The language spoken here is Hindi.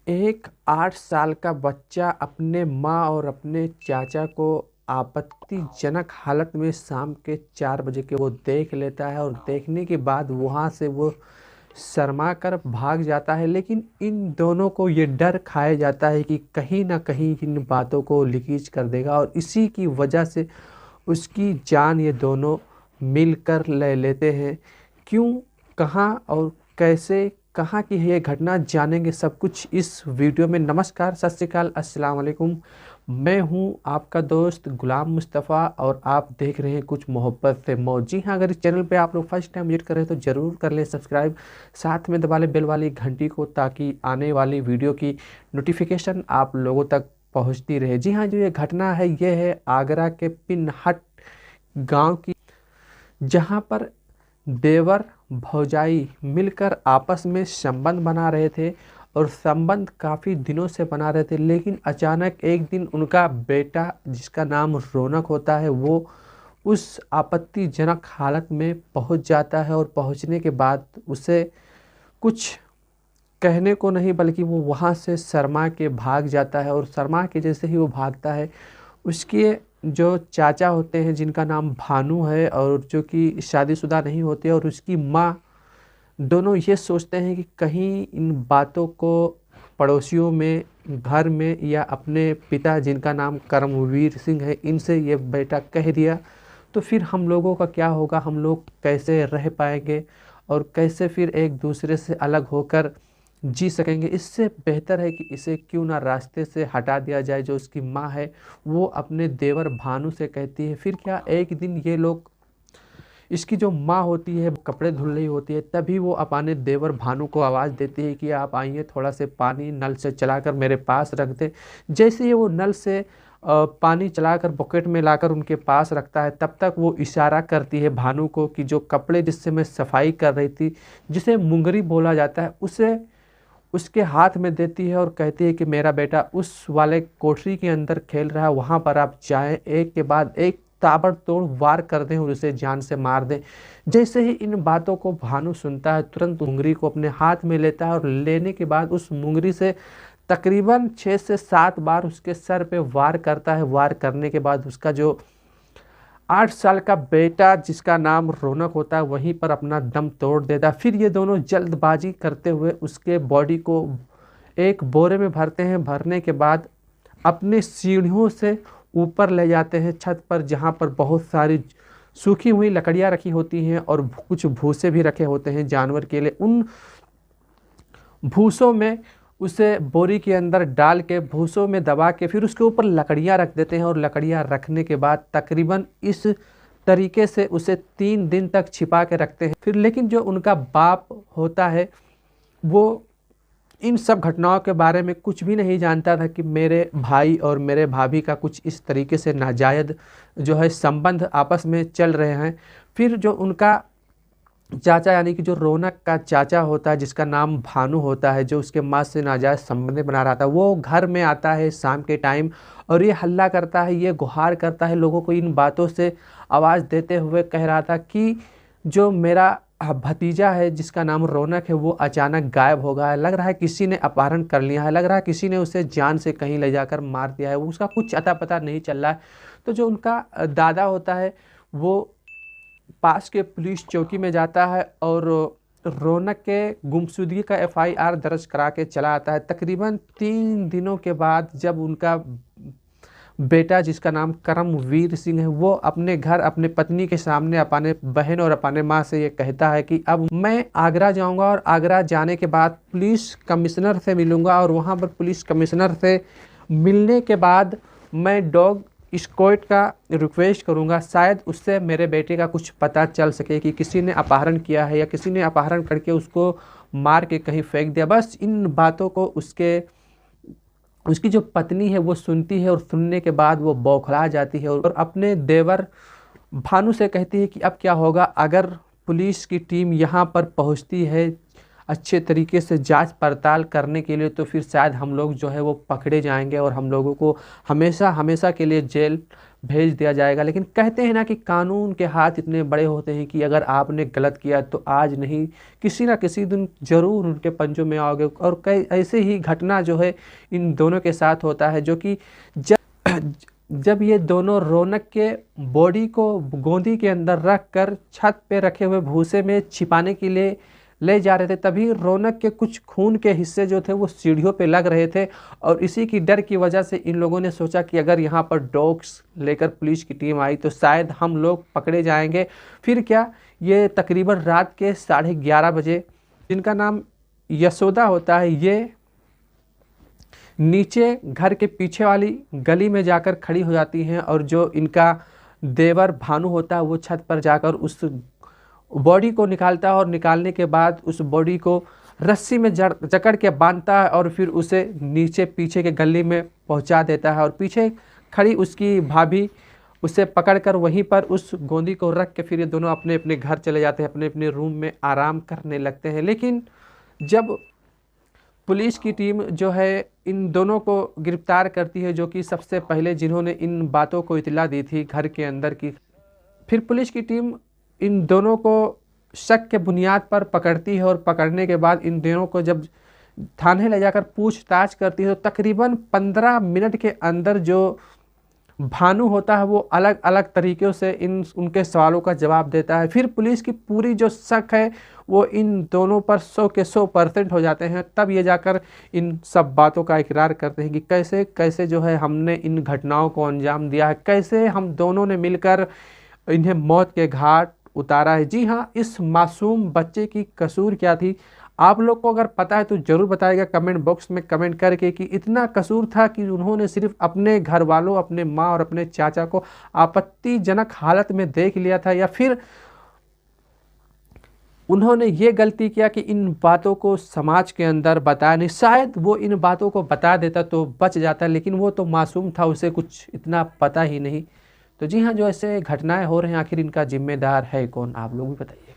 एक 8 साल का बच्चा अपने माँ और अपने चाचा को आपत्तिजनक हालत में शाम के 4 बजे के वो देख लेता है और देखने के बाद वहाँ से वो शर्मा कर भाग जाता है। लेकिन इन दोनों को ये डर खाया जाता है कि कहीं ना कहीं इन बातों को लीकेज कर देगा और इसी की वजह से उसकी जान ये दोनों मिलकर ले लेते हैं। क्यों, कहाँ और कैसे, कहाँ की है ये घटना, जानेंगे सब कुछ इस वीडियो में। नमस्कार, सत श्री अकाल, अस्सलाम वालेकुम। मैं हूं आपका दोस्त गुलाम मुस्तफ़ा और आप देख रहे हैं कुछ मोहब्बत से मौज। जी हाँ, अगर इस चैनल पे आप लोग फर्स्ट टाइम विजिट कर रहे हैं तो ज़रूर कर लें सब्सक्राइब, साथ में दबा लें बेल वाली घंटी को ताकि आने वाली वीडियो की नोटिफिकेशन आप लोगों तक पहुंचती रहे। जी हाँ, जो ये घटना है ये है आगरा के पिनहट गांव की, जहां पर देवर भौजाई मिलकर आपस में संबंध बना रहे थे और संबंध काफ़ी दिनों से बना रहे थे। लेकिन अचानक एक दिन उनका बेटा, जिसका नाम रौनक होता है, वो उस आपत्तिजनक हालत में पहुंच जाता है और पहुंचने के बाद उसे कुछ कहने को नहीं बल्कि वो वहाँ से शर्मा के भाग जाता है। और शर्मा के जैसे ही वो भागता है, उसके जो चाचा होते हैं जिनका नाम भानु है और जो कि शादीशुदा नहीं होते, और उसकी माँ, दोनों ये सोचते हैं कि कहीं इन बातों को पड़ोसियों में, घर में या अपने पिता जिनका नाम कर्मवीर सिंह है, इनसे ये बेटा कह दिया तो फिर हम लोगों का क्या होगा, हम लोग कैसे रह पाएंगे और कैसे फिर एक दूसरे से अलग होकर जी सकेंगे। इससे बेहतर है कि इसे क्यों ना रास्ते से हटा दिया जाए। जो उसकी माँ है वो अपने देवर भानु से कहती है। फिर क्या, एक दिन ये लोग, इसकी जो माँ होती है कपड़े धुल रही होती है, तभी वो अपने देवर भानु को आवाज़ देती है कि आप आइए, थोड़ा से पानी नल से चलाकर मेरे पास रख दे। जैसे ही वो नल से पानी चलाकर बकेट में लाकर उनके पास रखता है, तब तक वो इशारा करती है भानु को कि जो कपड़े जिससे मैं सफाई कर रही थी, जिसे मुंगरी बोला जाता है, उसे उसके हाथ में देती है और कहती है कि मेरा बेटा उस वाले कोठरी के अंदर खेल रहा है, वहाँ पर आप जाएं, एक के बाद एक ताबड़तोड़ वार कर दें और उसे जान से मार दें। जैसे ही इन बातों को भानु सुनता है, तुरंत मुंगरी को अपने हाथ में लेता है और लेने के बाद उस मुंगरी से तकरीबन 6 से 7 बार उसके सर पे वार करता है। वार करने के बाद उसका जो 8 साल का बेटा, जिसका नाम रौनक होता है, वहीं पर अपना दम तोड़ देता है। फिर ये दोनों जल्दबाजी करते हुए उसके बॉडी को एक बोरे में भरते हैं। भरने के बाद अपने सीढ़ियों से ऊपर ले जाते हैं छत पर, जहाँ पर बहुत सारी सूखी हुई लकड़ियाँ रखी होती हैं और कुछ भूसे भी रखे होते हैं जानवर के लिए। उन भूसों में उसे बोरी के अंदर डाल के, भूसों में दबा के, फिर उसके ऊपर लकड़ियाँ रख देते हैं और लकड़ियाँ रखने के बाद तकरीबन इस तरीके से उसे 3 दिन तक छिपा के रखते हैं। फिर लेकिन जो उनका बाप होता है वो इन सब घटनाओं के बारे में कुछ भी नहीं जानता था कि मेरे भाई और मेरे भाभी का कुछ इस तरीके से नाजायज़ जो है संबंध आपस में चल रहे हैं। फिर जो उनका चाचा, यानी कि जो रौनक का चाचा होता है, जिसका नाम भानु होता है, जो उसके माँ से नाजायज़ संबंध बना रहा था, वो घर में आता है शाम के टाइम और ये हल्ला करता है, ये गुहार करता है लोगों को, इन बातों से आवाज़ देते हुए कह रहा था कि जो मेरा भतीजा है जिसका नाम रौनक है, वो अचानक गायब हो गया है। लग रहा है किसी ने अपहरण कर लिया है, लग रहा है किसी ने उसे जान से कहीं ले जाकर मार दिया है, उसका कुछ अता पता नहीं चल रहा है। तो जो उनका दादा होता है वो पास के पुलिस चौकी में जाता है और रौनक के गुमशुदगी का एफआईआर दर्ज करा के चला आता है। तकरीबन 3 दिनों के बाद जब उनका बेटा, जिसका नाम कर्मवीर सिंह है, वो अपने घर अपने पत्नी के सामने अपने बहन और अपने माँ से ये कहता है कि अब मैं आगरा जाऊंगा और आगरा जाने के बाद पुलिस कमिश्नर से मिलूंगा और वहाँ पर पुलिस कमिश्नर से मिलने के बाद मैं डॉग स्क्वाड का रिक्वेस्ट करूंगा, शायद उससे मेरे बेटे का कुछ पता चल सके कि किसी ने अपहरण किया है या किसी ने अपहरण करके उसको मार के कहीं फेंक दिया। बस इन बातों को उसकी जो पत्नी है वो सुनती है और सुनने के बाद वो बौखला जाती है और अपने देवर भानु से कहती है कि अब क्या होगा अगर पुलिस की टीम यहाँ पर पहुँचती है अच्छे तरीके से जांच पड़ताल करने के लिए, तो फिर शायद हम लोग जो है वो पकड़े जाएंगे और हम लोगों को हमेशा हमेशा के लिए जेल भेज दिया जाएगा। लेकिन कहते हैं ना कि कानून के हाथ इतने बड़े होते हैं कि अगर आपने गलत किया तो आज नहीं, किसी ना किसी दिन ज़रूर उनके पंजों में आओगे। और कई ऐसे ही घटना जो है इन दोनों के साथ होता है, जो कि जब जब ये दोनों रौनक के बॉडी को गोंदी के अंदर रख कर छत पे रखे हुए भूसे में छिपाने के लिए ले जा रहे थे, तभी रौनक के कुछ खून के हिस्से जो थे वो सीढ़ियों पे लग रहे थे। और इसी की डर की वजह से इन लोगों ने सोचा कि अगर यहाँ पर डॉग्स लेकर पुलिस की टीम आई तो शायद हम लोग पकड़े जाएंगे। फिर क्या, ये तकरीबन रात के 11:30 बजे, जिनका नाम यशोदा होता है, ये नीचे घर के पीछे वाली गली में जाकर खड़ी हो जाती हैं। और जो इनका देवर भानु होता है वो छत पर जाकर उस बॉडी को निकालता है, और निकालने के बाद उस बॉडी को रस्सी में जकड़ के बांधता है और फिर उसे नीचे पीछे के गली में पहुंचा देता है। और पीछे खड़ी उसकी भाभी उसे पकड़कर वहीं पर उस गोंदी को रख के फिर ये दोनों अपने अपने घर चले जाते हैं, अपने अपने रूम में आराम करने लगते हैं। लेकिन जब पुलिस की टीम जो है इन दोनों को गिरफ्तार करती है, जो कि सबसे पहले जिन्होंने इन बातों को इत्तला दी थी घर के अंदर की, फिर पुलिस की टीम इन दोनों को शक के बुनियाद पर पकड़ती है। और पकड़ने के बाद इन दोनों को जब थाने ले जाकर पूछताछ करती है तो तकरीबन 15 मिनट के अंदर जो भानु होता है वो अलग अलग तरीक़ों से उनके सवालों का जवाब देता है। फिर पुलिस की पूरी जो शक है वो इन दोनों पर 100 के 100% हो जाते हैं। तब ये जाकर इन सब बातों का इकरार करते हैं कि कैसे कैसे जो है हमने इन घटनाओं को अंजाम दिया है, कैसे हम दोनों ने मिलकर इन्हें मौत के घाट उतारा है। जी हाँ, इस मासूम बच्चे की कसूर क्या थी? आप लोग को अगर पता है तो ज़रूर बताइएगा कमेंट बॉक्स में कमेंट करके कि इतना कसूर था कि उन्होंने सिर्फ अपने घर वालों, अपने माँ और अपने चाचा को आपत्तिजनक हालत में देख लिया था, या फिर उन्होंने ये गलती किया कि इन बातों को समाज के अंदर बताया नहीं। शायद वो इन बातों को बता देता तो बच जाता, लेकिन वो तो मासूम था, उसे कुछ इतना पता ही नहीं। तो जी हाँ, जो ऐसे घटनाएं हो रहे हैं आखिर इनका जिम्मेदार है कौन, आप लोग भी बताइए।